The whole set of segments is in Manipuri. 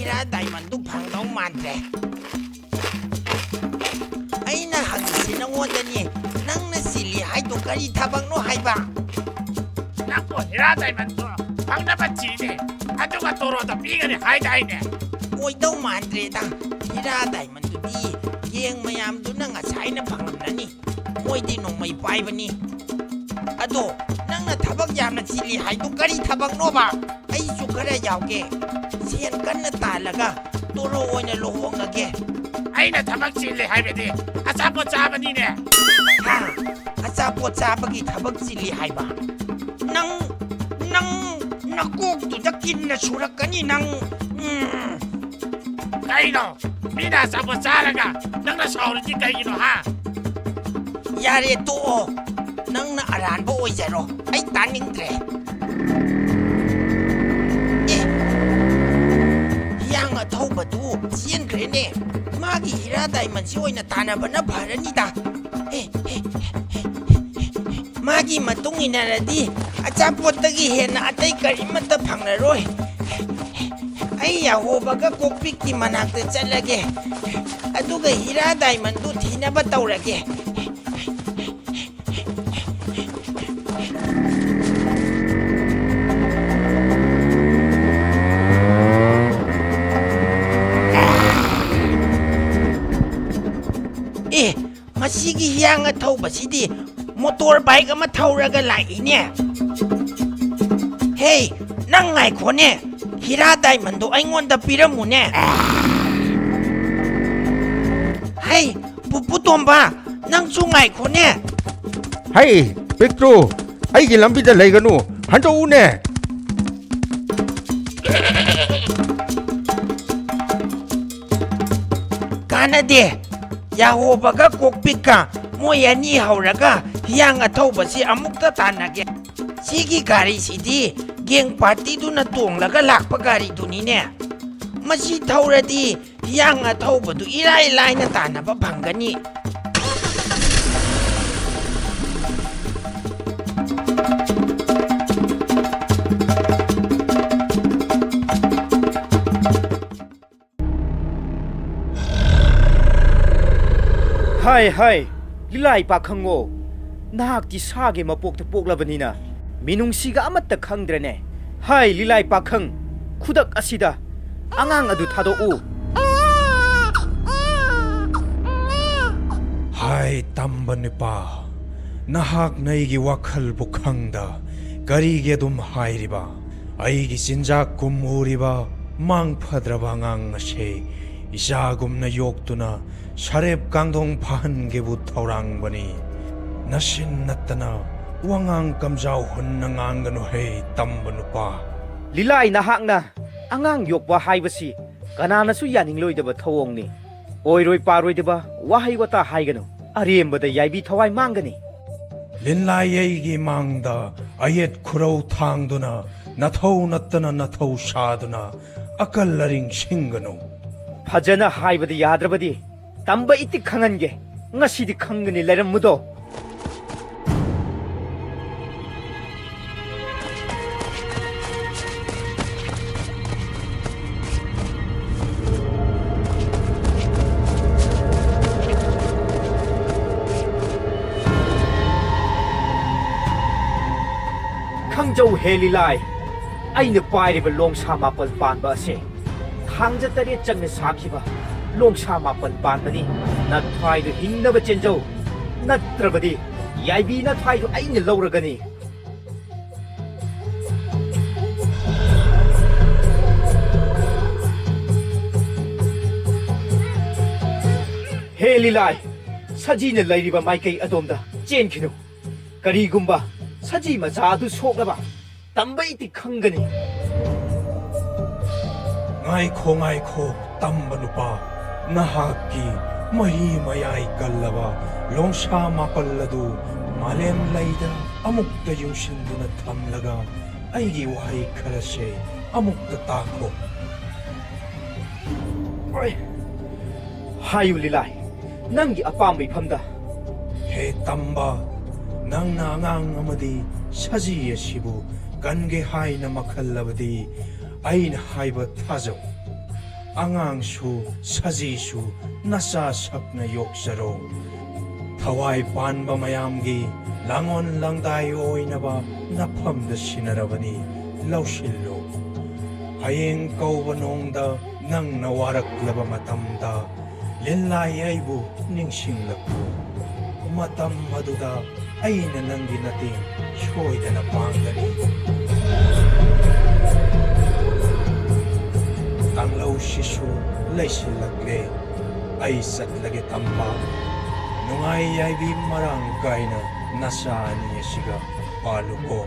हीरा डायमंड तू फंगदौ मानद्रे अइना हंगसी नंगोंदनी नंगना सिली हाइदो करी थबंगनो हाइबा नंगो हीरा डायमंड तो फंगनबा चीने अदुगा तोरोदा पीगने हाइदाइने ओइदौ मानद्रेदा हीरा डायमंड तुदी गेंग मयाम दुना ngasai फंगमननी मोइदी नोंमै पाइबनी अदो नंगना थबक यामना चिली हाइदो करी थबंगनोबा अइसु खरा यावगे सेन कन्ना तालगा तोरो ओइना लोहोंगगे अइना थबक चिले हाइबेदि अचापोत चाबनीने हा अचापोत चाबगी थबक चिली हाइबा नंग नकोक तुदा किन्ना सुरकनी नंग कइनो मीना अचापोत चारगा नंगना साउरदि कइगिनो हा यारे तो नंगना अरानबो ओइजरो अइ तानिंद्रे ए यांग अथौबदु सियनख्रेने मागी हीरा डायमंड से ओइना तानाबना भरनीदा मागी मतुंग इनरदी अचापोतगी हेना अतै करिमत फंगनरोय अइ याहोबगा कोकपिक की मनाक्ते चलगे अदुगा हीरा डायमंड दु थीनबा तौरगे ए मसीगी हियांग थौबसिदी मोटर बाइक अमा थौरगा लाइने हे नंग ngaikhone हीरा डायमंड दो अइंगोंदा पिरमुने हे पुपु तोंबा नंग सु ngaikhone हे पिक्ट्रो अइगी लंबीदा लेगनु हंडोउने कानदे याहोबगा कोकपिका मोय अनि हौरगा हियांग अथौबसि अमुक्ता तानगे सिगी गाड़ी सिदी गेंग पार्टी दुना तोंगलगा लाकपा गाड़ी दुनीने मसी थौरदी हियांग अथौबदु इराय लाइना तानबा फंगनी हाय हाय लिलाई पाखंगो नाहक्ति सागे मपोक्ता पोक्लबनिना मिनुंगसिगा अमत्ता खंद्रने हाय लिलाई पाखंग खुदक असिदा अंगांग अदु थादोउ हाय तंबनिपा नहाक नैगी वखल बुखंगदा करीगे दुम हायरिबा अइगी चिंजाक कुमुरिबा मांग फद्रबा ngang से इसागुमना योक्तुना शरेब कांगदोंग फाहनगेबु थौरांगबनी नसिन नत्तना वांगांग कमजाव हुन्ना ngangganu हे तंबनुपा लिलाई नाहकना अंगांग योक्बा हाइबसी कनानासु यानिंगलोइदबा थौओंगनी ओइरोइ पारोइदबा वाहै वता हाइगनु अरेमबदा याइबी थवाइ मांगनी लिनलाई अइगी मांगदा अयेत खुरौ थांगदुना नथौ नत्तना नथौ सादुना अकल लरिंग सिंगनु फजना हाइबदा याद्रबदी तंबा इति खंगनगे ngasiदी खंगनी लेरमुदो खंगजौ हेलिलाई अइने पाइरिबा लोंसा मापल पानबा असे खांजा तरे चंगने साखिबा लोंसा मापल पानबनी नथाइदु हिंगनबा चेंजौ नत्रबदी याइबी नथाइदु अइने लौरगनी हेलिलाई सजीने लैरिबा माइकई अदोमदा चेनखिनु करीगुम्बा सजी मजादु सोगबा तंबैति खंगनी ngaikhो तंबनुपा नहाकी मही मयाई कल्लबा लोंसा मापल्लदु मालेम लैदा अमुक्ता युंशिंदुना थमलगा अइगी वाहै खरसे अमुक्ता ताखो हायु लिलाई नंगी अपाम्बी फमदा हे तंबा नंगना अंगांग अमदी सजी असिबु कनगे हाइना मखल्लबदी अइन हाइबा थाजौ ꯑꯉꯥꯡꯁꯨ ꯁꯖꯤꯁꯨ ꯅꯆꯥ ꯁꯛꯅ ꯌꯣꯛꯆꯔꯣ ꯊꯋꯥꯏ ꯄꯥꯟꯕ ꯃꯌꯥꯝꯒꯤ ꯂꯥꯡꯑꯣꯟ ꯂꯥꯡꯗꯥꯏ ꯑꯣꯏꯅꯕ ꯅꯐꯝꯗ ꯁꯤꯟꯅꯔꯕꯅꯤ ꯂꯧꯁꯤꯜꯂꯨ ꯍꯌꯦꯡ ꯀꯧꯕ ꯅꯣꯡꯗ ꯅꯪꯅ ꯋꯥꯔꯛꯂꯕ ꯃꯇꯝꯗ ꯂꯤꯟꯂꯥꯏ ꯑꯩꯕꯨ ꯅꯤꯡꯁꯤꯡꯂꯛꯎ ꯃꯇꯝ ꯑꯗꯨꯗ ꯑꯩꯅ ꯅꯪꯒꯤ ꯃꯇꯦꯡ ꯁꯣꯏꯗꯅ ꯄꯥꯡꯒꯅꯤ ꯀꯥꯡꯂꯧꯁꯤꯁꯨ ꯂꯩꯁꯤꯜꯂꯛꯂꯦ ꯑꯩ ꯆꯠꯂꯒꯦ ꯇꯝꯕ ꯅꯨꯡꯉꯥꯏ ꯌꯥꯏꯕꯤ ꯃꯔꯥꯡ ꯀꯥꯏꯅ ꯅꯆꯥ ꯑꯅꯤ ꯑꯁꯤꯒ ꯄꯥꯜꯂꯨꯀꯣ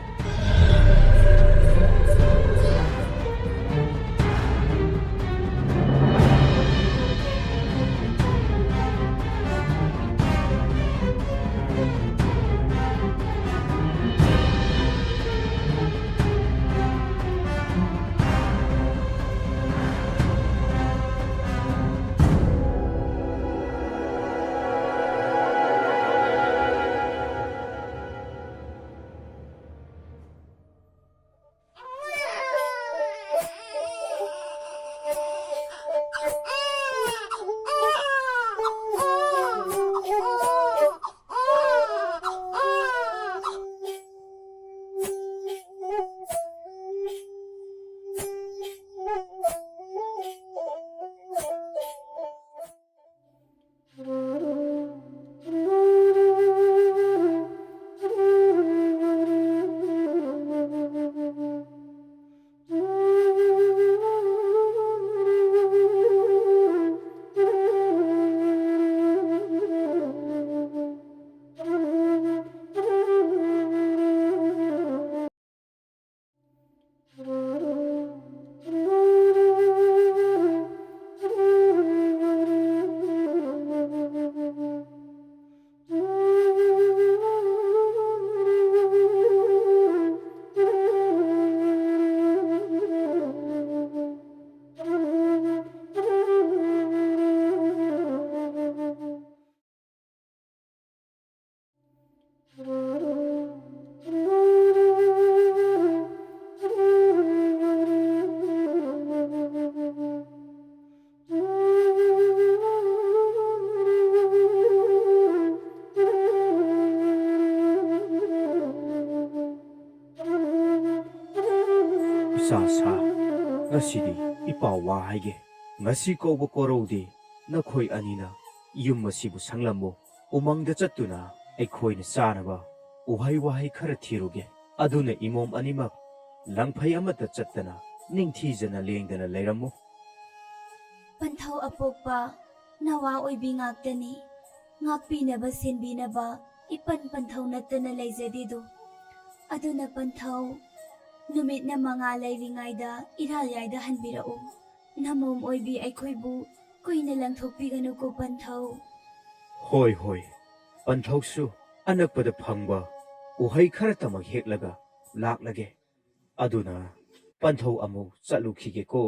ꯏꯆꯥ ꯉꯁꯤꯗꯤ ꯏꯄꯥꯎ ꯋꯥ ꯍꯥꯏꯒꯦ ꯉꯁꯤ ꯀꯧꯕ ꯀꯣꯔꯧꯗꯤ ꯅꯈꯣꯏ ꯑꯅꯤꯅ ꯌꯨꯝ ꯑꯁꯤꯕꯨ ꯁꯪꯂꯝꯃꯨ ꯎꯃꯪꯗ ꯆꯠꯇꯨꯅ ꯑꯩꯈꯣꯏꯅ ꯆꯥꯅꯕ ꯎꯍꯩ ꯋꯥꯍꯩ ꯈꯔ ꯊꯤꯔꯨꯒꯦ ꯑꯗꯨꯅ ꯏꯃꯣꯝ ꯑꯅꯤꯃꯛ ꯂꯪꯐꯩ ꯑꯃꯠꯇ ꯆꯠꯇꯅ ꯅꯤꯡꯊꯤꯖꯅ ꯂꯦꯡꯗꯅ ꯂꯩꯔꯝꯃꯨ ꯄꯟꯊꯧ ꯑꯄꯣꯛꯄ ꯅꯋꯥ ꯑꯣꯏꯕꯤ ꯉꯥꯛꯇꯅꯤ ꯉꯥꯛꯄꯤꯅꯕ ꯁꯦꯟꯕꯤꯅꯕ 이쁜 ꯄꯟꯊꯧ ꯅꯠꯇꯅ ꯂꯩꯖꯗꯦꯗꯣ ꯑꯗꯨꯅ ꯄꯟꯊꯧ ꯅꯨꯃꯤꯠꯅ ꯃꯉꯥ ꯂꯩꯔꯤꯉꯩꯗ ꯏꯔꯥꯜꯌꯥꯏꯗ ꯍꯟꯕꯤꯔꯛꯎ ꯅꯃꯣꯝ ꯑꯣꯏꯕꯤ ꯑꯩꯈꯣꯏꯕꯨ ꯀꯨꯏꯅ ꯂꯪꯊꯣꯛꯄꯤꯒꯅꯨꯀꯣ ꯄꯟꯊꯧ ꯍꯣꯏ ꯍꯣꯏ ꯄꯟꯊꯧꯁꯨ ꯑꯅꯛꯄꯗ ꯐꯪꯕ ꯎꯍꯩ ꯈꯔꯇꯃꯛ ꯍꯦꯛꯂꯒ ꯂꯥꯛꯂꯒꯦ ꯑꯗꯨꯅ ꯄꯟꯊꯧ ꯑꯃꯨꯛ ꯆꯠꯂꯨꯈꯤꯒꯦꯀꯣ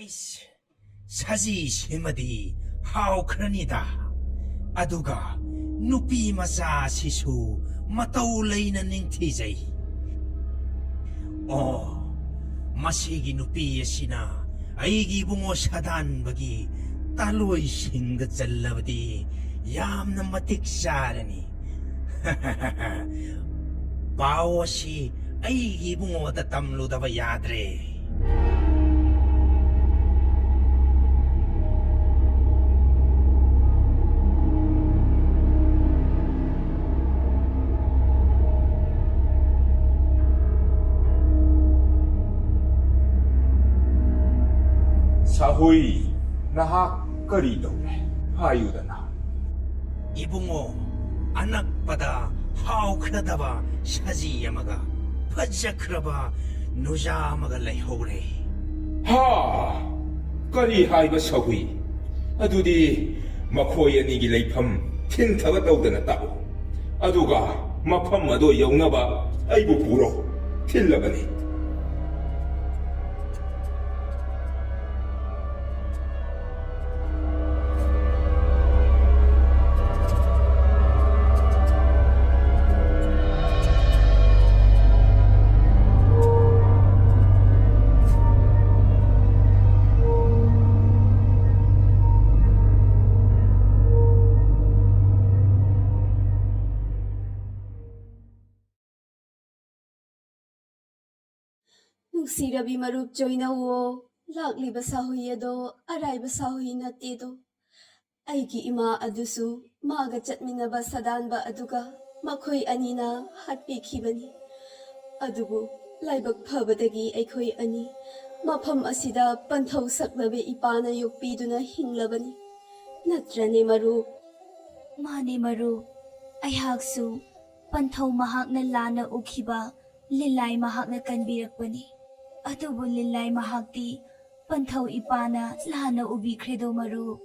하이스 사지 심어디 하오크라니다 아두가 누피 마사 시수 마타우 레이나 닝티제이 마시기 누피 예시나 아이기 붕어 샤단바기 딸로이 싱가 잘라버디 얌나 마틱 샤라니 바오시 아이기 붕어다 땀루다바 야드레 사호이 나하 거리도래 하유다나 이붕어 아낙바다 하오크라다바 샤지야마가 파자크라바 노자마가 레호레 하 거리 하이바 서구이 아두디 마코이 아니기 레이팜 ꯊꯤꯟꯊꯕ ꯇꯧꯗꯅ ꯇꯥꯛꯎ ꯑꯗꯨꯒ ꯃꯐꯝ ꯑꯗꯨ ꯌꯧꯅꯕ ꯑꯩꯕꯨ ꯄꯨꯔꯣ ꯊꯤꯜꯂꯕꯅꯤ ꯅꯨꯡꯁꯤꯔꯕꯤ ꯃꯔꯨꯞ ꯆꯣꯏꯅꯧꯋꯣ ꯂꯥꯛꯂꯤꯕ ꯁꯥꯍꯨꯏ ꯑꯗꯣ ꯑꯔꯥꯏꯕ ꯁꯥꯍꯨꯏ ꯅꯠꯇꯦꯗꯣ ꯑꯩꯒꯤ ꯏꯃꯥ ꯑꯗꯨꯁꯨ ꯃꯥꯒ ꯆꯠꯃꯤꯟꯅꯕ ꯁꯗꯥꯟꯕ ꯑꯗꯨꯒ ꯃꯈꯣꯏ ꯑꯅꯤꯅ ꯍꯥꯠꯄꯤꯈꯤꯕꯅꯤ ꯑꯗꯨꯕꯨ ꯂꯥꯏꯕꯛ ꯐꯕꯗꯒꯤ ꯑꯩꯈꯣꯏ ꯑꯅꯤ ꯃꯐꯝ ꯑꯁꯤꯗ ꯄꯟꯊꯧ ꯁꯛꯂꯕ ꯏꯄꯥꯅ ꯌꯣꯛꯄꯤꯗꯨꯅ ꯍꯤꯡꯂꯕꯅꯤ ꯅꯠꯇ꯭ꯔꯅꯦ ꯃꯔꯨꯞ ꯃꯥꯅꯦ ꯃꯔꯨꯞ ꯑꯩꯍꯥꯛꯁꯨ ꯄꯟꯊꯧ ꯃꯍꯥꯛꯅ ꯂꯥꯟꯅ ꯎꯈꯤꯕ ꯂꯤꯂꯥꯏ ꯃꯍꯥꯛꯅ ꯀꯟꯕꯤꯔꯛꯄꯅꯤ ꯑꯗꯨꯕꯨ ꯂꯤꯂꯥꯏ ꯃꯍꯥꯛꯇꯤ ꯄꯟꯊꯧ ꯏꯄꯥꯅ ꯂꯥꯟꯅ ꯎꯕꯤꯈ꯭ꯔꯦꯗꯣ ꯃꯔꯨꯞ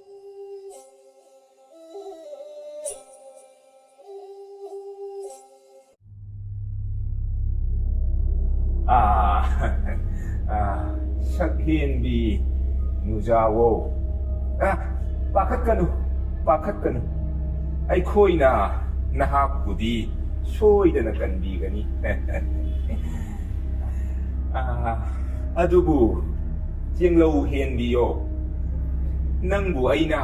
ꯁꯛꯍꯦꯟꯕꯤ ꯅꯨꯖꯥꯋꯣ ꯄꯥꯈꯠꯀꯅꯨ ꯄꯥꯈꯠꯀꯅꯨ ꯑꯩꯈꯣꯏꯅ ꯅꯍꯥꯛꯄꯨꯗꯤ ꯁꯣꯏꯗꯅ ꯀꯟꯕꯤꯒꯅꯤ ꯑꯗꯨꯕꯨ ꯆꯦꯡꯂꯧ ꯍꯦꯟꯕꯤꯌꯣ ꯅꯪꯕꯨ ꯑꯩꯅ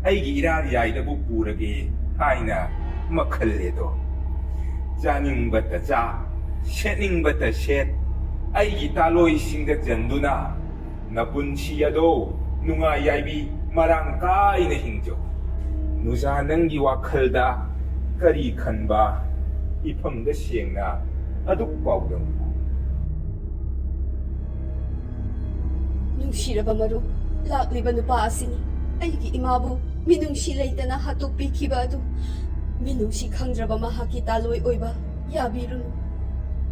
ꯑꯩꯒꯤ ꯏꯔꯥꯜꯌꯥꯏꯗꯕꯨ ꯄꯨꯔꯒꯦ ꯍꯥꯏꯅ ꯃꯈꯜꯂꯦꯗꯣ ꯆꯥꯅꯤꯡꯕꯇ ꯆꯥ ꯁꯦꯠꯅꯤꯡꯕꯇ ꯁꯦꯠ ꯑꯩꯒꯤ ꯇꯥꯂꯣꯏꯁꯤꯡꯗ ꯆꯟꯗꯨꯅ ꯅꯄꯨꯟꯁꯤ ꯑꯗꯣ ꯅꯨꯡꯉꯥꯏ ꯌꯥꯏꯕꯤ ꯃꯔꯥꯡ ꯀꯥꯏꯅ ꯍꯤꯡꯖꯧ ꯅꯨꯖꯥ ꯅꯪꯒꯤ ꯋꯥꯈꯜꯗ ꯀꯔꯤ ꯈꯟꯕ ꯏꯐꯝꯗ ꯁꯦꯡꯅ ꯑꯗꯨꯛ ꯄꯥꯎꯗꯝ ꯅꯨꯡꯁꯤꯔꯕ ꯃꯔꯨꯞ ꯂꯥꯛꯂꯤꯕ ꯅꯨꯄꯥ ꯑꯁꯤꯅꯤ ꯑꯩꯒꯤ ꯏꯃꯥꯕꯨ ꯃꯤꯅꯨꯡꯁꯤ ꯂꯩꯇꯅ ꯍꯥꯠꯇꯣꯛꯄꯤꯈꯤꯕ ꯑꯗꯨ ꯃꯤꯅꯨꯡꯁꯤ ꯈꯪꯗ꯭ꯔꯕ ꯃꯍꯥꯛꯀꯤ ꯇꯥꯂꯣꯏ ꯑꯣꯏꯕ ꯌꯥꯕꯤꯔꯨꯅꯨ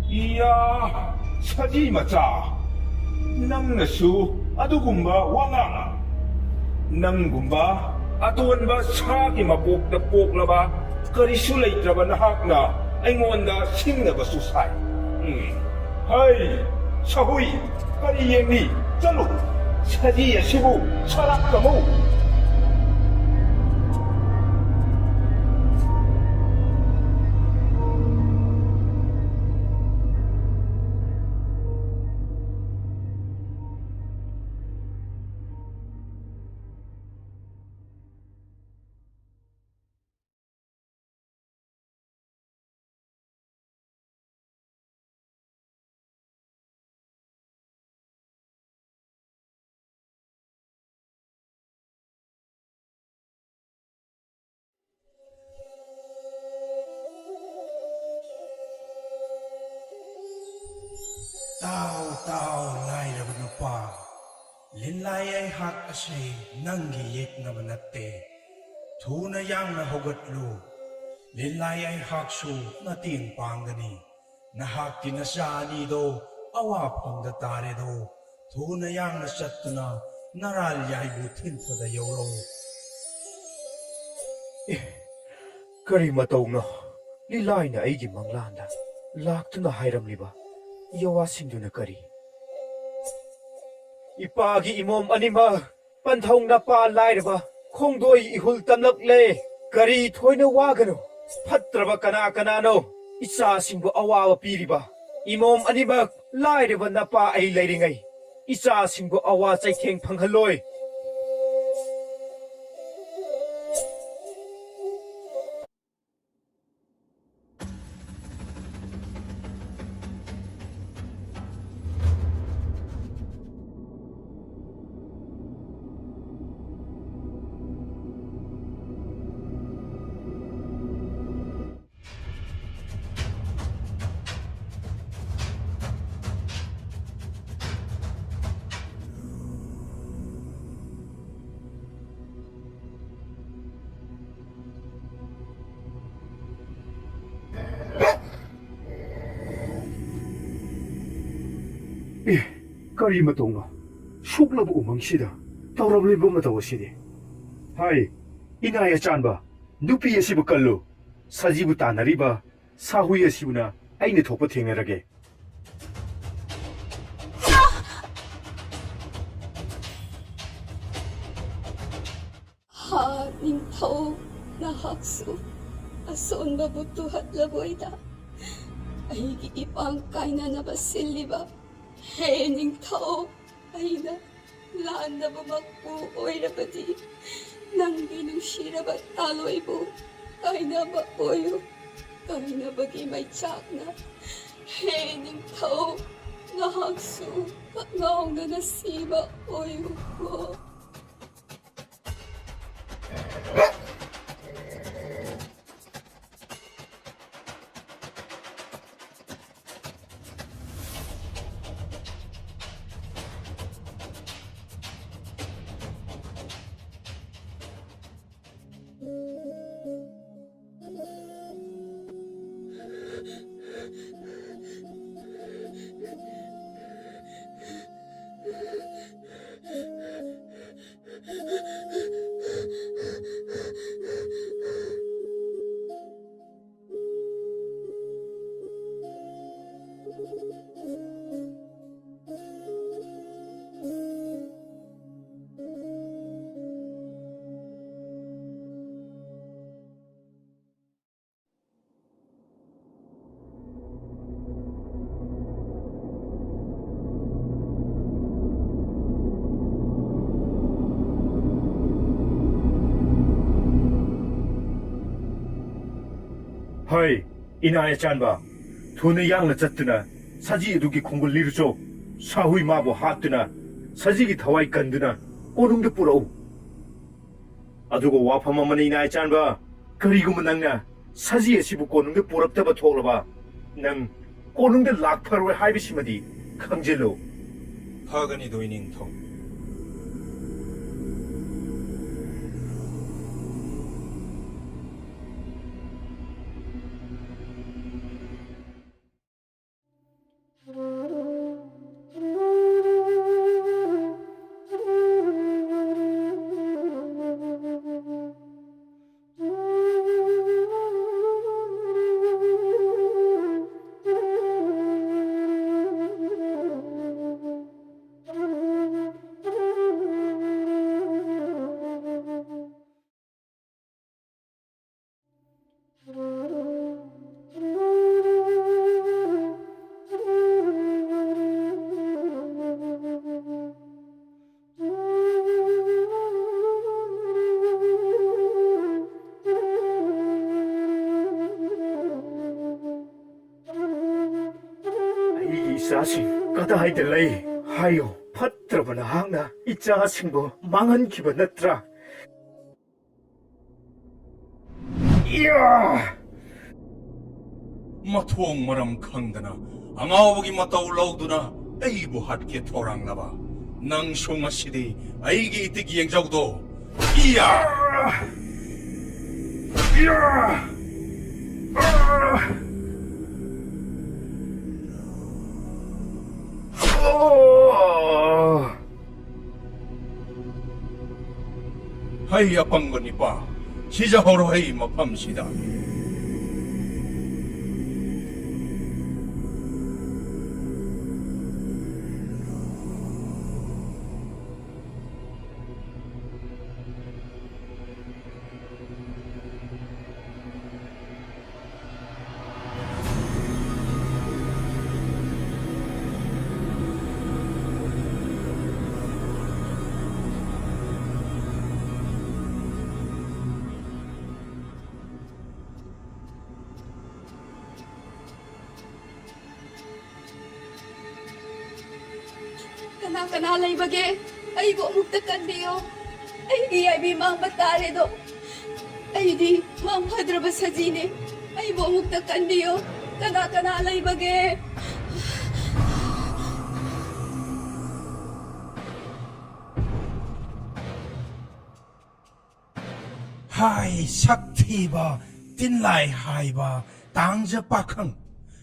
이야, 사지 마자. 낭나수 아두군바 왕아. 낭군바 아두원바 사기 마복다 복라바 거리수 레이트라바 나학나 앵원다 싱나바 수사이. 하이, 사후이, 거리 예미, 짤로. 사지의 시부, 사락가모. Tao lairaba nupa linlay ay hak asay nanggi yek na manate thuna yang na hogatlu linlay ay hak su natin pangani nahak tinasani do awapang datare do thuna yang na satuna naral yay butin sada yoro ꯀꯔꯤ ꯃꯇꯧꯅꯣ ꯂꯤꯂꯥꯏꯅ ꯑꯩꯒꯤ ꯃꯪꯂꯥꯟꯗ ꯂꯥꯛꯇꯨꯅ ꯍꯥꯏꯔꯝꯂꯤꯕ ꯌꯋꯥꯁꯤꯡꯗꯨꯅ ꯀꯔꯤ ꯏꯄꯥꯒꯤ ꯏꯃꯣꯝ ꯑꯅꯤꯃꯛ ꯄꯟꯊꯧ ꯅꯄꯥ ꯂꯥꯏꯔꯕ ꯈꯣꯡꯗꯣꯏ ꯏꯍꯨꯜ ꯇꯝꯂꯛꯂꯦ ꯀꯔꯤ ꯊꯣꯏꯅ ꯋꯥꯒꯅꯣ ꯐꯠꯇ꯭ꯔꯕ ꯀꯅꯥ ꯀꯅꯥꯅꯣ ꯏꯆꯥꯁꯤꯡꯕꯨ ꯑꯋꯥꯕ ꯄꯤꯔꯤꯕ ꯏꯃꯣꯝ ꯑꯅꯤꯃꯛ ꯂꯥꯏꯔꯕ ꯅꯄꯥ ꯑꯩ ꯂꯩꯔꯤꯉꯩ ꯏꯆꯥꯁꯤꯡꯕꯨ ꯑꯋꯥ ꯆꯩꯊꯦꯡ ꯐꯪꯍꯜꯂꯣꯏ ꯀꯔꯤ ꯃꯇꯧꯅꯣ ꯁꯣꯛꯂꯕ ꯎꯃꯪꯁꯤꯗ ꯇꯧꯔꯝꯂꯤꯕ ꯃꯇꯧ ꯑꯁꯤꯗꯤ ꯍꯥꯏ ꯏꯅꯥꯏ ꯑꯆꯥꯟꯕ नुपी असिबु कल्लु सजीबु तानरिबा साहुई असिबुना आइने थोप थेंगरगे Ha ningthau nahaksu asonba butuhatlaboida aigi ipang kaina na basiliba he ningthau aina laanaba makpu oirabadi nanggi nungshiraba taloibu kaina ba oyo kaina bagi may chakna he ningthau nahaksu ngaw na nasiba oyo ko. Hai, inaya chanba. Thuna yang na chattuna saji adugi khongol lirucho sahui mabo hatuna saji gi thawai kanduna konung de purau. Adugo wafam amana inaya chanba karigum nangna saji asibu konung de puraktaba thoklaba nang konung de lakpharoi haibisimadi khangjelo. Phagani doining thong. 이자식 까다하이드 레이 하요 파트라바나 항나 이자식보 망한 기바 났더라. 이야 마투ong maram khangdana angawagi mata ulauduna aibu hatke thorangnaba nang shonga sidi aigi itigi yengjawdo iya 이야 하이야 빵거니빠 시자호로 헤이 마팜시다 Kana bage ay bo muktakan diyo ay di ay bi mang batare do ay di mang hadraba sajine ay bo muktakan diyo kana bage Hai Shaktiba Tinlai Haiba Tangja Pakang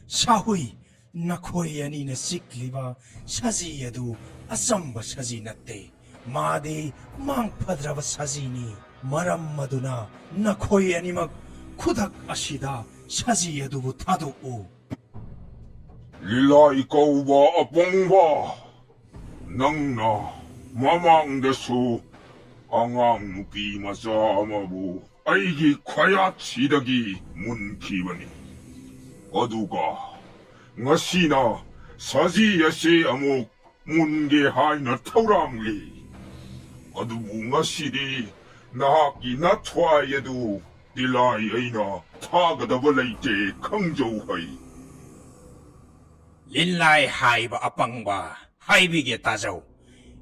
Sahui Nakoi Anina Sikliba Shaziyadu Asamba Sazinate Made Mang Padrava Sazini ꯃꯔꯝ ꯑꯗꯨꯅ ꯅꯈꯣꯏ ꯑꯅꯤꯃꯛ ꯈꯨꯗꯛ ꯑꯁꯤꯗ ꯁꯖꯤ ꯑꯗꯨꯕꯨ ꯊꯥꯗꯣꯛꯎ. ꯂꯤꯂꯥꯏ ꯀꯧꯕ ꯑꯄꯪꯕ, ꯅꯪꯅ ꯃꯃꯥꯡꯗꯁꯨ ꯑꯉꯥꯡ ꯅꯨꯄꯤ ꯃꯆꯥ ꯑꯃꯕꯨ ꯑꯩꯒꯤ ꯈ꯭ꯋꯥꯌꯥꯠꯁꯤꯗꯒꯤ ꯃꯨꯟꯈꯤꯕꯅꯤ. ꯑꯗꯨꯒ ꯉꯁꯤꯅ ꯁꯖꯤ ꯑꯁꯤ ꯑꯃꯨꯛ ꯃꯨꯟꯒꯦ ꯍꯥꯏꯅ ꯊꯧꯔꯥꯡꯂꯤ. ꯑꯗꯨꯕꯨ ꯉꯁꯤꯗꯤ ꯅꯍꯥꯛꯀꯤ ꯅꯊ꯭ꯋꯥꯏ ꯑꯗꯨ ꯂꯤꯂꯥꯏ ꯑꯩꯅ ꯊꯥꯒꯗꯕ ꯂꯩꯇꯦ ꯈꯪꯖꯧ ꯍꯩ. ꯂꯤꯟꯂꯥꯏ ꯍꯥꯏꯕ ꯑꯄꯪꯕ, ꯍꯥꯏꯕꯤꯒꯦ ꯇꯥꯖꯧ.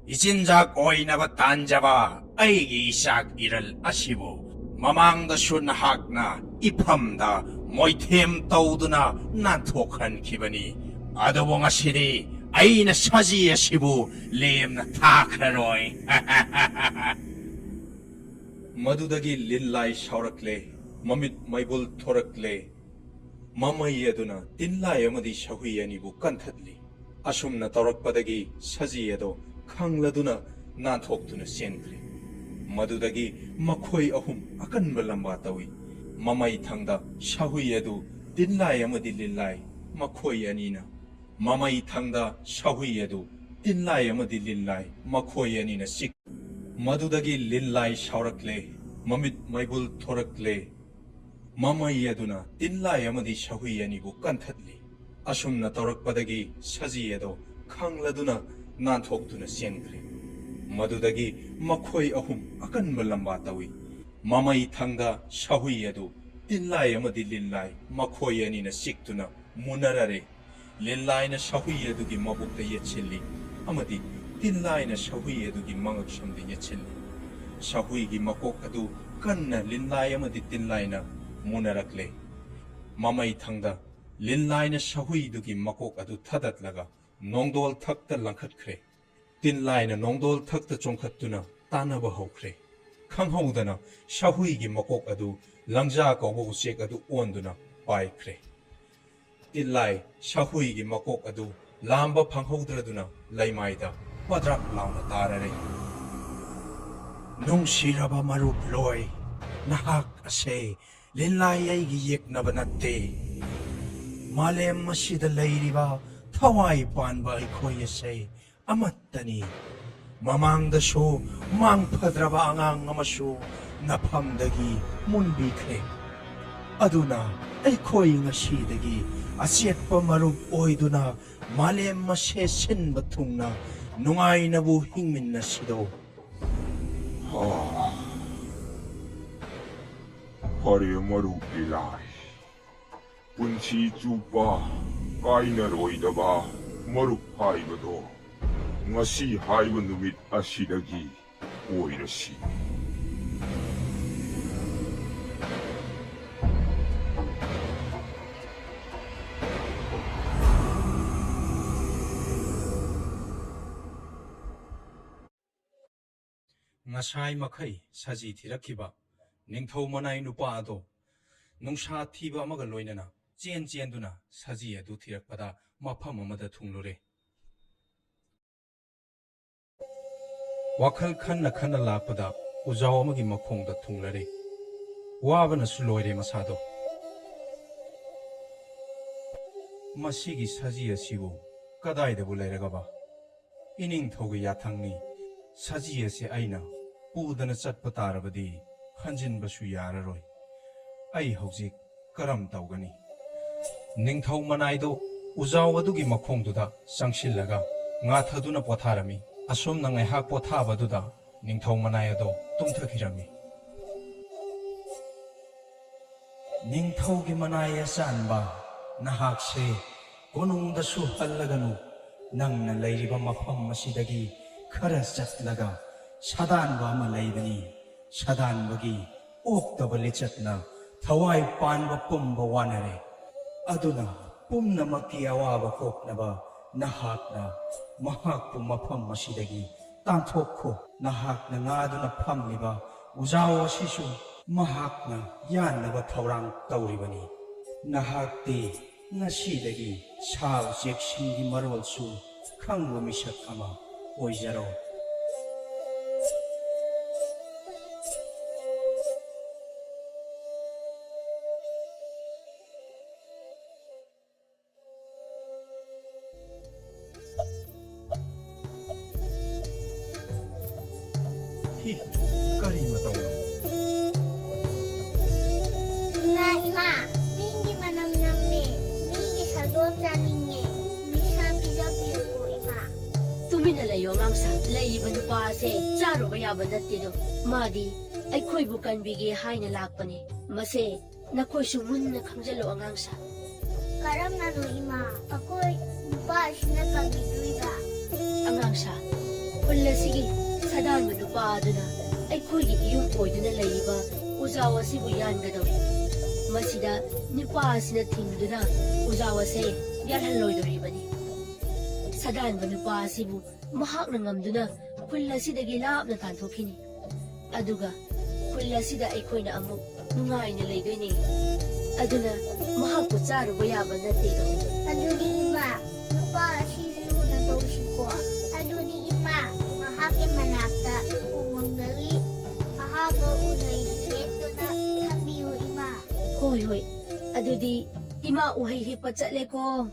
이진작 오이나바 단자바 아이기 이삭 이를 아시고 마망다슈 나학나 이팜다 모이템 떠우드나 난톡한 기분이 아도봉아 시리 아이나 사지의 시부 렘나 타크라로이. ꯃꯗꯨꯗꯒꯤ ꯂꯤꯟꯂꯥꯏ ꯁꯥꯎꯔꯛꯂꯦ, ꯃꯃꯤꯠ ꯃꯩꯕꯨꯜ ꯊꯣꯔꯛꯂꯦ. ꯃꯃꯩ ꯑꯗꯨꯅ ꯇꯤꯟꯂꯥꯏ ꯑꯃꯗꯤ ꯁꯍꯨꯏ ꯑꯅꯤꯕꯨ ꯀꯟꯊꯠꯂꯤ. ꯑꯁꯨꯝꯅ ꯇꯧꯔꯛꯄꯗꯒꯤ ꯁꯖꯤ ꯑꯗꯣ ꯈꯪꯂꯗꯨꯅ ꯅꯥꯟꯊꯣꯛꯇꯨꯅ ꯆꯦꯟꯈ꯭ꯔꯦ. ꯃꯗꯨꯗꯒꯤ ꯃꯈꯣꯏ ꯑꯍꯨꯝ ꯑꯀꯟꯕ ꯂꯝꯕꯥ ꯇꯧꯏ. ꯃꯃꯩ ꯊꯪꯗ ꯁꯍꯨꯏ ꯑꯗꯨ ꯇꯤꯟꯂꯥꯏ ꯑꯃꯗꯤ ꯂꯤꯟꯂꯥꯏ ꯃꯈꯣꯏ ꯑꯅꯤꯅ, ꯃꯃꯩ ꯊꯪꯗ ꯁꯍꯨꯏ ꯑꯗꯨ ꯇꯤꯟꯂꯥꯏ ꯑꯃꯗꯤ ꯂꯤꯟꯂꯥꯏ ꯃꯈꯣꯏ ꯑꯅꯤꯅ ꯆꯤꯛ. ꯃꯗꯨꯗꯒꯤ ꯂꯤꯟꯂꯥꯏ ꯁꯥꯎꯔꯛꯂꯦ, ꯃꯃꯤꯠ ꯃꯩꯕꯨꯜ ꯊꯣꯔꯛꯂꯦ. ꯃꯃꯩ ꯑꯗꯨꯅ ꯇꯤꯟꯂꯥꯏ ꯑꯃꯗꯤ ꯁꯍꯨꯏ ꯑꯅꯤꯕꯨ ꯀꯟꯊꯠꯂꯤ. ꯑꯁꯨꯝꯅ ꯇꯧꯔꯛꯄꯗꯒꯤ ꯁꯖꯤ ꯑꯗꯣ ꯈꯪꯂꯗꯨꯅ ꯅꯥꯟꯊꯣꯛꯇꯨꯅ ꯆꯦꯟꯈ꯭ꯔꯦ. ꯃꯗꯨꯗꯒꯤ ꯃꯈꯣꯏ ꯑꯍꯨꯝ ꯑꯀꯟꯕ ꯂꯝꯕꯥ ꯇꯧꯏ. ꯃꯃꯩ ꯊꯪꯗ ꯁꯍꯨꯏ ꯑꯗꯨ ꯇꯤꯟꯂꯥꯏ ꯑꯃꯗꯤ ꯂꯤꯟꯂꯥꯏ ꯃꯈꯣꯏ ꯑꯅꯤꯅ ꯆꯤꯛꯇꯨꯅ ꯃꯨꯟꯅꯔꯔꯦ. ꯂꯤꯟꯂꯥꯏꯅ ꯁꯍꯨꯏ ꯑꯗꯨꯒꯤ ꯃꯕꯨꯛꯇ ꯌꯦꯠꯁꯤꯜꯂꯤ ꯑꯃꯗꯤ ꯇꯤꯟꯂꯥꯏꯅ ꯁꯍꯨꯏ ꯑꯗꯨꯒꯤ ꯃꯉꯛꯁꯝꯗ ꯌꯦꯠꯁꯤꯜꯂꯤ. ꯁꯍꯨꯏꯒꯤ ꯃꯀꯣꯛ ꯑꯗꯨ ꯀꯟꯅ ꯂꯤꯟꯂꯥꯏ ꯑꯃꯗꯤ ꯇꯤꯟꯂꯥꯏꯅ ꯃꯨꯟꯅꯔꯛꯂꯦ. ꯃꯃꯩ ꯊꯪꯗ ꯂꯤꯟꯂꯥꯏꯅ ꯁꯍꯨꯏꯗꯨꯒꯤ ꯃꯀꯣꯛ ꯑꯗꯨ ꯊꯗꯠꯂꯒ ꯅꯣꯡꯗꯣꯜ ꯊꯛꯇ ꯂꯪꯈꯠꯈ꯭ꯔꯦ. ꯇꯤꯟꯂꯥꯏꯅ ꯅꯣꯡꯗꯣꯜ ꯊꯛꯇ ꯆꯣꯡꯈꯠꯇꯨꯅ ꯇꯥꯟꯅꯕ ꯍꯧꯈ꯭ꯔꯦ. ꯈꯪꯍꯧꯗꯅ ꯁꯍꯨꯏꯒꯤ ꯃꯀꯣꯛ ꯑꯗꯨ ꯂꯪꯖꯥ ꯀꯧꯕ ꯎꯆꯦꯛ ꯑꯗꯨ ꯑꯣꯟꯗꯨꯅ ꯄꯥꯏꯈ꯭ꯔꯦ. ꯇꯤꯟꯂꯥꯏ ꯁꯍꯨꯏꯒꯤ ꯃꯀꯣꯛ ꯑꯗꯨ ꯂꯥꯝꯕ ꯐꯪꯍꯧꯗ꯭ꯔꯗꯨꯅ ꯂꯩꯃꯥꯏꯗ ꯄꯗ꯭ꯔꯥꯛ ꯂꯥꯎꯅ ꯇꯥꯔꯔꯦ. ꯅꯨꯡꯁꯤꯔꯕ ꯃꯔꯨꯞ ꯂꯣꯏ, ꯅꯍꯥꯛ ꯑꯁꯦ ꯂꯤꯟꯂꯥꯏ ꯑꯩꯒꯤ ꯌꯦꯛꯅꯕ ꯅꯠꯇꯦ. ꯃꯥꯂꯦꯝ ꯑꯁꯤꯗ ꯂꯩꯔꯤꯕ ꯊꯋꯥꯏ ꯄꯥꯟꯕ ꯑꯩꯈꯣꯏ ꯑꯁꯦ ꯑꯃꯠꯇꯅꯤ. ꯃꯃꯥꯡꯗꯁꯨ ꯃꯥꯡꯐꯗ꯭ꯔꯕ ꯑꯉꯥꯡ ꯑꯃꯁꯨ ꯅꯐꯝꯗꯒꯤ ꯃꯨꯟꯕꯤꯈ꯭ꯔꯦ. ꯑꯗꯨꯅ ꯑꯩꯈꯣꯏ ꯉꯁꯤꯗꯒꯤ ꯑꯆꯦꯠꯄ ꯃꯔꯨꯞ ꯑꯣꯏꯗꯨꯅ ꯃꯥꯂꯦꯝ ꯑꯁꯦ ꯁꯤꯟꯕ ꯊꯨꯡꯅ ꯅꯨꯡꯉꯥꯏꯅꯕꯨ ꯍꯤꯡꯃꯤꯟꯅꯁꯤꯗꯣ. ꯐꯔꯦ ꯃꯔꯨꯞ ꯂꯤꯂꯥꯏ, ꯄꯨꯟꯁꯤ ꯆꯨꯞꯄ ꯀꯥꯏꯅꯔꯣꯏꯗꯕ ꯃꯔꯨꯞ ꯍꯥꯏꯕꯗꯣ ꯉꯁꯤ ꯍꯥꯏꯕ ꯅꯨꯃꯤꯠ ꯑꯁꯤꯗꯒꯤ ꯑꯣꯏꯔꯁꯤ. ꯉꯁꯥꯏ ꯃꯈꯩ ꯁꯖꯤ ꯊꯤꯔꯛꯈꯤꯕ ꯅꯤꯡꯊꯧ ꯃꯅꯥꯏ ꯅꯨꯄꯥ ꯑꯗꯣ ꯅꯨꯡꯁꯥ ꯊꯤꯕ ꯑꯃꯒ ꯂꯣꯏꯅꯅ ꯆꯦꯟꯗꯨꯅ ꯁꯖꯤ ꯑꯗꯨ ꯊꯤꯔꯛꯄꯗ ꯃꯐꯝ ꯑꯃꯗ ꯊꯨꯡꯂꯨꯔꯦ. ꯋꯥꯈꯜ ꯈꯟꯅ ꯈꯟꯅ ꯂꯥꯛꯄꯗ ꯎꯖꯥꯎ ꯑꯃꯒꯤ ꯃꯈꯣꯡꯗ ꯊꯨꯡꯂꯔꯦ. ꯋꯥꯕꯅꯁꯨ ꯂꯣꯏꯔꯦ ꯃꯁꯥꯗꯣ. ꯃꯁꯤꯒꯤ ꯁꯖꯤ ꯑꯁꯤꯕꯨ ꯀꯗꯥꯏꯗꯕꯨ ꯂꯩꯔꯒꯕ? ꯏꯅꯤꯡꯊꯧꯒꯤ ꯌꯥꯊꯪꯅꯤ. ꯁꯖꯤ ꯑꯁꯤ ꯑꯩꯅ ꯄꯨꯗꯅ ꯆꯠꯄ ꯇꯥꯔꯕꯗꯤ ꯍꯟꯖꯤꯟꯕꯁꯨ ꯌꯥꯔꯔꯣꯏ. ꯑꯩ ꯍꯧꯖꯤꯛ ꯀꯔꯝ ꯇꯧꯒꯅꯤ? ꯅꯤꯡꯊꯧ ꯃꯅꯥꯏꯗꯣ ꯎꯖꯥꯎ ꯑꯗꯨꯒꯤ ꯃꯈꯣꯡꯗꯨꯗ ꯆꯪꯁꯤꯜꯂꯒ ꯉꯥꯊꯗꯨꯅ ꯄꯣꯊꯥꯔꯝꯃꯤ. ꯑꯁꯨꯝꯅ ꯉꯥꯏꯍꯥꯛ ꯄꯣꯊꯥꯕꯗꯨꯗ ꯅꯤꯡꯊꯧ ꯃꯅꯥꯏ ꯑꯗꯣ ꯇꯨꯝꯊꯈꯤꯔꯝꯃꯤ. ꯅꯤꯡꯊꯧꯒꯤ ꯃꯅꯥꯏ ꯑꯆꯥꯟꯕ, ꯅꯍꯥꯛꯁꯦ ꯀꯣꯅꯨꯡꯗꯁꯨ ꯍꯜꯂꯒꯅꯨ. ꯅꯪꯅ ꯂꯩꯔꯤꯕ ꯃꯐꯝ ꯑꯁꯤꯗꯒꯤ ꯈꯔ ꯆꯠꯂꯒ ꯁꯥꯗꯥꯟꯕ ꯑꯃ ꯂꯩꯕꯅꯤ. ꯁꯥꯗꯥꯟꯕꯒꯤ ꯑꯣꯛꯇꯕ ꯂꯤꯆꯠꯅ ꯊꯋꯥꯏ ꯄꯥꯟꯕ ꯄꯨꯝꯕ ꯋꯥꯅꯔꯦ. ꯑꯗꯨꯅ ꯄꯨꯝꯅꯃꯛꯀꯤ ꯑꯋꯥꯕ ꯀꯣꯛꯅꯕ ꯅꯍꯥꯛꯅ ꯃꯍꯥꯛꯄꯨ ꯃꯐꯝ ꯑꯁꯤꯗꯒꯤ ꯇꯥꯟꯊꯣꯛꯈꯣ. ꯅꯍꯥꯛꯅ ꯉꯥꯗꯨꯅ ꯐꯝꯂꯤꯕ ꯎꯖꯥꯎ ꯑꯁꯤꯁꯨ ꯃꯍꯥꯛꯅ ꯌꯥꯟꯅꯕ ꯊꯧꯔꯥꯡ ꯇꯧꯔꯤꯕꯅꯤ. ꯅꯍꯥꯛꯇꯤ ꯉꯁꯤꯗꯒꯤ ꯁꯥ ꯎꯆꯦꯛꯁꯤꯡꯒꯤ ꯃꯔꯣꯜꯁꯨ ꯈꯪꯕ ꯃꯤꯁꯛ ꯑꯃ ꯑꯣꯏꯖꯔꯣ. ꯍꯤ ꯀꯔꯤ ꯃꯇꯧꯅꯣ Ima, hindi manam namme, hindi sadot janinge, misa pizza ko ima. ꯇꯨꯃꯤꯟꯅ ꯂꯩꯌꯣ ꯑꯉꯥꯡꯁꯥ ꯂꯩꯔꯤꯕ ꯅꯨꯄꯥ ꯑꯁꯦ ꯆꯥꯔꯨꯕ ꯌꯥꯕ ꯅꯠꯇꯦꯗꯣ ꯃꯥꯗꯤ ꯑꯩꯈꯣꯏꯕꯨ ꯀꯟꯕꯤꯒꯦ ꯍꯥꯏꯅ ꯂꯥꯛꯄꯅꯤ ꯃꯁꯦ ꯅꯈꯣꯏꯁꯨ ꯃꯨꯟꯅ ꯈꯪꯖꯤꯜꯂꯣ ꯑꯉꯥꯡꯁꯥ Karam nano ima, ako'y nupa sinakagituiba. ꯑꯉꯥꯡꯁꯥ ꯈꯨꯜ ꯑꯁꯤꯒꯤ ꯁꯥꯗꯥꯟꯕ ꯅꯨꯄꯥ ꯑꯗꯨꯅ ꯑꯩꯈꯣꯏꯒꯤ ꯏꯌꯨꯝ ꯑꯣꯏꯗꯨꯅ ꯂꯩꯔꯤꯕ ꯎꯖꯥꯎ ꯑꯁꯤꯕꯨ ꯌꯥꯟꯒꯗꯧꯔꯤ ꯃꯁꯤꯗ ꯅꯨꯄꯥ ꯑꯁꯤꯅ ꯊꯤꯡꯗꯨꯅ ꯎꯖꯥꯎ ꯑꯁꯦ ꯌꯥꯜꯍꯜꯂꯣꯏꯗꯧꯔꯤꯕꯅꯤ ꯁꯥꯗꯥꯟꯕ ꯅꯨꯄꯥ ꯑꯁꯤꯕꯨ ꯃꯍꯥꯛꯅ ꯉꯝꯗꯨꯅ ꯈꯨꯜ ꯑꯁꯤꯗꯒꯤ ꯂꯥꯞꯅ ꯇꯥꯟꯊꯣꯛꯈꯤꯅꯤ ꯑꯗꯨꯒ ꯈꯨꯜ ꯑꯁꯤꯗ ꯑꯩꯈꯣꯏꯅ ꯑꯃꯨꯛ ꯅꯨꯡꯉꯥꯏꯅ ꯂꯩꯗꯣꯏꯅꯤ ꯑꯗꯨꯅ ꯃꯍꯥꯛꯄꯨ ꯆꯥꯔꯨꯕ ꯌꯥꯕ ꯅꯠꯇꯦꯗꯣ Adudi ima, nupa sisiru na dosi ko. Adudi ima, mahake manakta, umanggali, mahaba unay seto na habiyo ima. ꯍꯣꯏ ꯍꯣꯏ ꯑꯗꯨꯗꯤ ꯏꯃꯥ ꯎꯍꯩ ꯍꯦꯛꯄ ꯆꯠꯂꯦꯀꯣ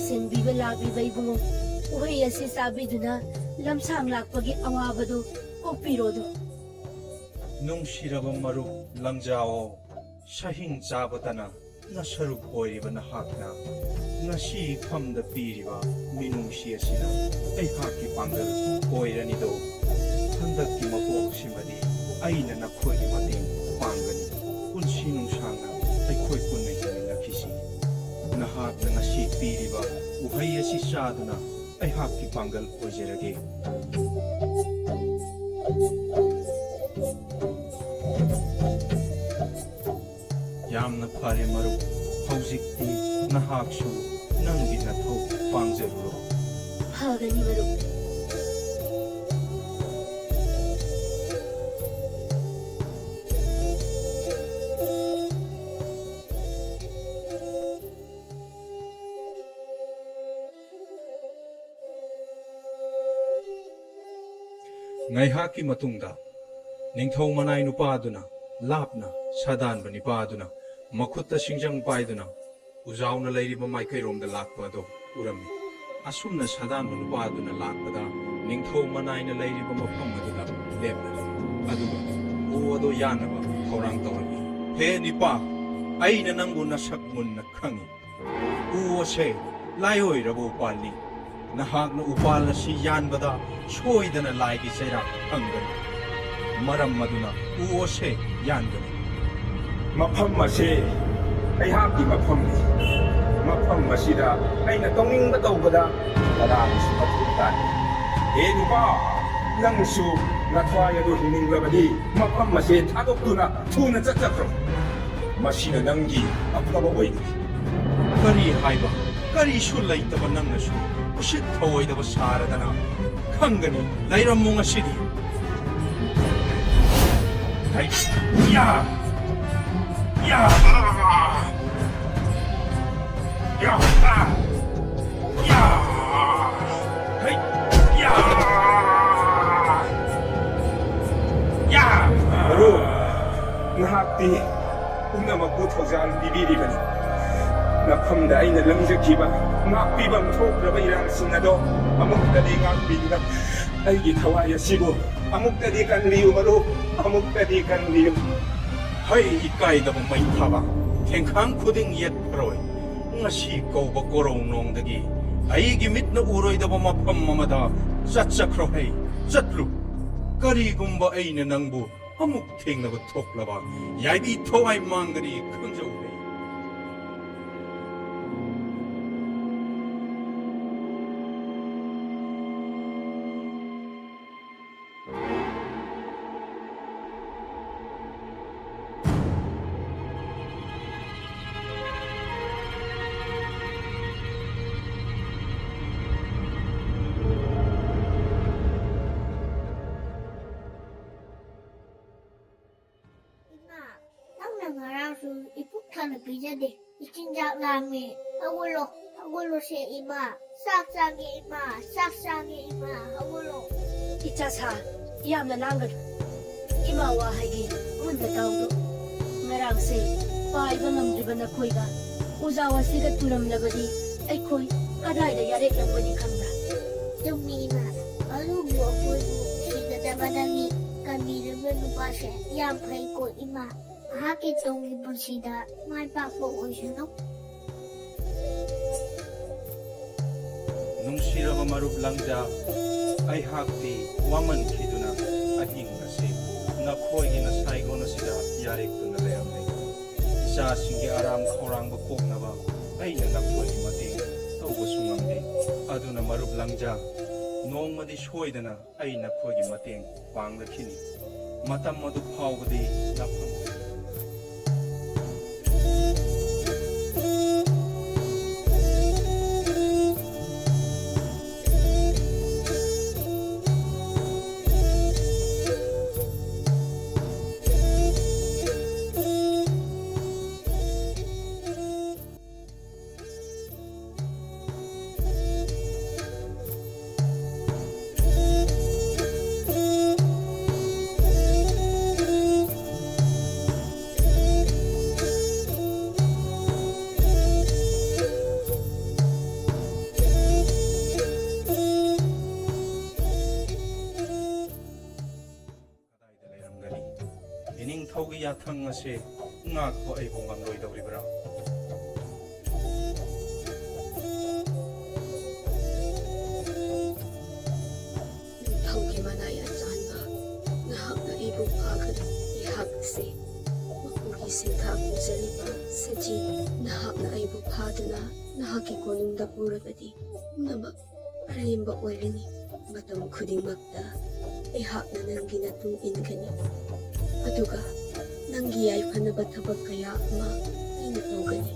ꯁꯦꯟꯕꯤꯕ ꯂꯥꯛꯂꯤꯕ ꯏꯕꯨꯡꯉꯣ ꯎꯍꯩ ꯑꯁꯤ ꯆꯥꯕꯤꯗꯨꯅ ꯂꯝꯁꯥꯡ ꯂꯥꯛꯄꯒꯤ ꯑꯋꯥꯕꯗꯨ ꯀꯣꯛꯄꯤꯔꯣꯗꯨ ꯅꯨꯡꯁꯤꯔꯕ ꯃꯔꯨꯞ ꯂꯪꯖꯥꯑꯣ ꯁꯍꯤꯡ ꯆꯥꯕꯇꯅ ꯅꯁꯔꯨꯛ ꯑꯣꯏꯔꯤꯕ ꯅꯍꯥꯛꯅ ꯉꯁꯤ ꯐꯝꯗ ꯄꯤꯔꯤꯕ ꯃꯤꯅꯨꯡꯁꯤ ꯑꯁꯤꯅ ꯑꯩꯍꯥꯛꯀꯤ ꯄꯥꯡꯒꯜ ꯑꯣꯏꯔꯅꯤꯗꯣ ꯍꯟꯗꯛꯀꯤ ꯃꯄꯣꯛꯁꯤꯃꯗꯤ ꯑꯩꯅ ꯅꯈꯣꯏꯒꯤ ꯃꯇꯦꯡ ꯄꯥꯡꯒꯅꯤ ꯄꯨꯟꯁꯤ ꯅꯨꯡꯁꯥꯡꯅ ꯑꯩꯈꯣꯏ ꯄꯨꯟꯅ ꯍꯤꯡꯃꯤꯟꯅꯈꯤꯁꯤ ꯅꯍꯥꯛꯅ ꯉꯁꯤ ꯄꯤꯔꯤꯕ ꯎꯍꯩ ꯑꯁꯤ ꯆꯥꯗꯨꯅ ꯑꯩꯍꯥꯛꯀꯤ ꯄꯥꯡꯒꯜ ꯑꯣꯏꯖꯔꯒꯦ ꯌꯥꯝꯅ ꯐꯔꯦ ꯃꯔꯨꯞ ꯍꯧꯖꯤꯛꯇꯤ ꯅꯍꯥꯛꯁꯨ ꯅꯪꯒꯤ ꯅꯊꯧ ꯄꯥꯡꯖꯔꯨꯔꯣ ꯐꯒꯅꯤ ꯃꯔꯨꯞ ꯉꯥꯏꯍꯥꯛꯀꯤ ꯃꯇꯨꯡꯗ ꯅꯤꯡꯊꯧ ꯃꯅꯥꯏ ꯅꯨꯄꯥꯗꯨꯅ ꯂꯥꯞꯅ ꯁꯥꯗꯥꯟꯕ ꯅꯨꯄꯥꯗꯨꯅ ꯃꯈꯨꯠꯇ ꯁꯤꯡꯖꯪ ꯄꯥꯏꯗꯨꯅ ꯎꯖꯥꯎꯅ ꯂꯩꯔꯤꯕ ꯃꯥꯏꯀꯩꯔꯣꯝꯗ ꯂꯥꯛꯄ ꯑꯗꯨ ꯎꯔꯝꯃꯤ ꯑꯁꯨꯝꯅ ꯁꯥꯗꯥꯟꯕ ꯅꯨꯄꯥꯗꯨꯅ ꯂꯥꯛꯄꯗ ꯅꯤꯡꯊꯧ ꯃꯅꯥꯏꯅ ꯂꯩꯔꯤꯕ ꯃꯐꯝ ꯑꯗꯨꯗ ꯂꯦꯞꯂꯒ ꯑꯗꯨꯒ ꯎ ꯑꯗꯨ ꯌꯥꯟꯅꯕ ꯊꯧꯔꯥꯡ ꯇꯧꯔꯝꯃꯤ ꯍꯦ ꯅꯤꯄꯥ ꯑꯩꯅ ꯅꯪꯕꯨ ꯅꯁꯛ ꯃꯨꯟꯅ ꯈꯪꯉꯤ ꯎ ꯑꯁꯦ ꯂꯥꯏꯑꯣꯏꯔꯕ ꯎꯄꯥꯜꯅꯤ ꯅꯍꯥꯛꯅ ꯎꯄꯥꯜ ꯑꯁꯤ ꯌꯥꯟꯕꯗ ꯁꯣꯏꯗꯅ ꯂꯥꯏꯒꯤ ꯆꯩꯔꯥꯛ ꯐꯪꯒꯅꯤ ꯃꯔꯝ ꯑꯗꯨꯅ ꯎ ꯑꯁꯦ ꯌꯥꯟꯒꯅꯤ ꯃꯐꯝ ꯑꯁꯤ ꯑꯩꯍꯥꯛꯀꯤ ꯃꯐꯝꯅꯤ ꯃꯐꯝ ꯑꯁꯤꯗ ꯑꯩꯅ ꯇꯧꯅꯤꯡꯕ ꯇꯧꯕꯗ ꯀꯅꯥꯒꯤꯁꯨ ꯃꯊꯧ ꯇꯥꯏ ꯍꯦ ꯅꯨꯄꯥ ꯅꯪꯁꯨ ꯅꯊ꯭ꯋꯥꯏ ꯑꯗꯨ ꯍꯤꯡꯅꯤꯡꯂꯕꯗꯤ ꯃꯐꯝ ꯑꯁꯤ ꯊꯥꯗꯣꯛꯇꯨꯅ ꯊꯨꯅ ꯆꯠꯆꯈ꯭ꯔꯣ ꯃꯁꯤꯅ ꯅꯪꯒꯤ ꯑꯐꯕ ꯑꯣꯏꯒꯅꯤ ꯀꯔꯤ ꯍꯥꯏꯕ ꯀꯔꯤꯁꯨ ꯂꯩꯇꯕ ꯅꯪꯅꯁꯨ ꯎꯁꯤꯠ ꯊꯑꯣꯏꯗꯕ ꯁꯥꯔꯗꯅ ꯈꯪꯒꯅꯤ ꯂꯩꯔꯝꯃꯨ ꯉꯁꯤꯗꯤ 야! 야! 야! 야! 헤이! 야! 야! 바로 나학디 운나먹고 터자는 비비리면 나컴다 이는 렁적기바 막비밤 톡러바 이랑신나도 아무까지 막비리다 아이기 타와야 시고 아무까지 간 리우마로 아무까지 간 리우 ꯍꯩ ꯏꯀꯥꯏꯗꯕ ꯃꯩ ꯊꯥꯕ ꯊꯦꯡꯈꯥꯡ ꯈꯨꯗꯤꯡ ꯌꯦꯠꯄꯔꯣꯏ ꯉꯁꯤ ꯀꯧꯕ ꯀꯣꯔꯧꯅꯣꯡꯗꯒꯤ ꯑꯩꯒꯤ ꯃꯤꯠꯅ ꯎꯔꯣꯏꯗꯕ ꯃꯐꯝ ꯑꯃꯗ ꯆꯠꯆꯈ꯭ꯔꯣ ꯍꯩ ꯆꯠꯂꯨ ꯀꯔꯤꯒꯨꯝꯕ ꯑꯩꯅ ꯅꯪꯕꯨ ꯑꯃꯨꯛ ꯊꯦꯡꯅꯕ ꯊꯣꯛꯂꯕ ꯌꯥꯏꯕꯤ ꯊꯋꯥꯏ ꯃꯥꯡꯒꯅꯤ ꯈꯪꯖꯧ ꯍꯩ ꯌꯥꯝꯅ ꯄꯤꯖꯗꯦ ꯏꯆꯤꯟꯖꯥꯛ ꯂꯥꯝꯃꯦ ꯍꯧꯒꯠꯂꯣ ꯍꯧꯒꯠꯂꯣꯁꯦ ꯏꯃꯥ ꯆꯥꯛ ꯆꯥꯒꯦ ꯏꯃꯥ ꯆꯥꯛ ꯆꯥꯒꯦ ꯏꯃꯥ ꯍꯧꯒꯠꯂꯣ Ichasa, iyam na langgad. Imawa hagi, munda tawdo. Ngarang se, paiba ngamdriba na koiga. Uzawa siga tulam labadi, ay koi, kaday da yarek lang badi kambra. ꯆꯨꯝꯃꯤ ꯏꯃꯥ ꯑꯗꯨꯕꯨ ꯑꯩꯈꯣꯏꯕꯨ ꯁꯤꯒꯗꯕꯗꯒꯤ ꯀꯟꯕꯤꯔꯤꯕ ꯅꯨꯄꯥꯁꯦ ꯌꯥꯝ ꯐꯩꯀꯣ ꯏꯃꯥ ꯃꯍꯥꯛꯀꯤ ꯇꯨꯡꯒꯤ ꯄꯨꯟꯁꯤꯗ ꯃꯥꯏ ꯄꯥꯛꯄ ꯑꯣꯏꯁꯅꯨ ꯅꯨꯡꯁꯤꯔꯕ ꯃꯔꯨꯞ ꯂꯪꯖꯥ ꯑꯩꯍꯥꯛꯇꯤ ꯋꯥꯃꯟꯈꯤꯗꯨꯅ ꯑꯍꯤꯡ ꯑꯁꯤ ꯅꯈꯣꯏꯒꯤ ꯅꯁꯥꯏꯒꯣꯟ ꯑꯁꯤꯗ ꯌꯥꯔꯦꯛꯇꯨꯅ ꯂꯩꯔꯝꯂꯦ ꯏꯆꯥꯁꯤꯡꯒꯤ ꯑꯔꯥꯝ ꯈꯧꯔꯥꯡꯕ ꯀꯣꯛꯅꯕ ꯑꯩꯅ ꯅꯈꯣꯏꯒꯤ ꯃꯇꯦꯡ ꯇꯧꯕꯁꯨ ꯉꯝꯗꯦ ꯑꯗꯨꯅ ꯃꯔꯨꯞ ꯂꯪꯖꯥ ꯅꯣꯡꯃꯗꯤ ꯁꯣꯏꯗꯅ ꯑꯩ ꯅꯈꯣꯏꯒꯤ ꯃꯇꯦꯡ ꯄꯥꯡꯂꯛꯈꯤꯅꯤ ꯃꯇꯝ ꯑꯗꯨ ꯐꯥꯎꯕꯗꯤ ꯅꯐꯝ ꯏꯅꯤꯡꯊꯧꯒꯤ ꯌꯥꯊꯪ ꯑꯁꯤ ꯉꯥꯛꯄ ꯑꯩꯕꯨ ꯉꯝꯂꯣꯏꯗꯧꯔꯤꯕ꯭ꯔꯥ Ningthaugi manay at Janba, nahak na ibu pagad, ihak si. Mapugi sintha pujaliba, saji, nahak na ibu padana, nahaki konung dapura badi. Naba, alimba oirini, matam kuding magda, ihak na nanggi na tungin kani. Aduga, nanggi ay panabatabag kaya ama, inataw gani.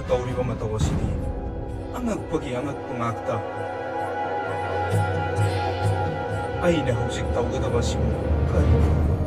ꯇꯧꯔꯤꯕ ꯃꯇꯧ ꯑꯁꯤꯗꯤ ꯑꯉꯛꯄꯒꯤ ꯑꯉꯛꯄ ꯉꯥꯛꯇ ꯑꯩꯅ ꯍꯧꯖꯤꯛ ꯇꯧꯒꯗꯕ ꯑꯁꯤꯕꯨ ꯀꯔꯤꯅꯣ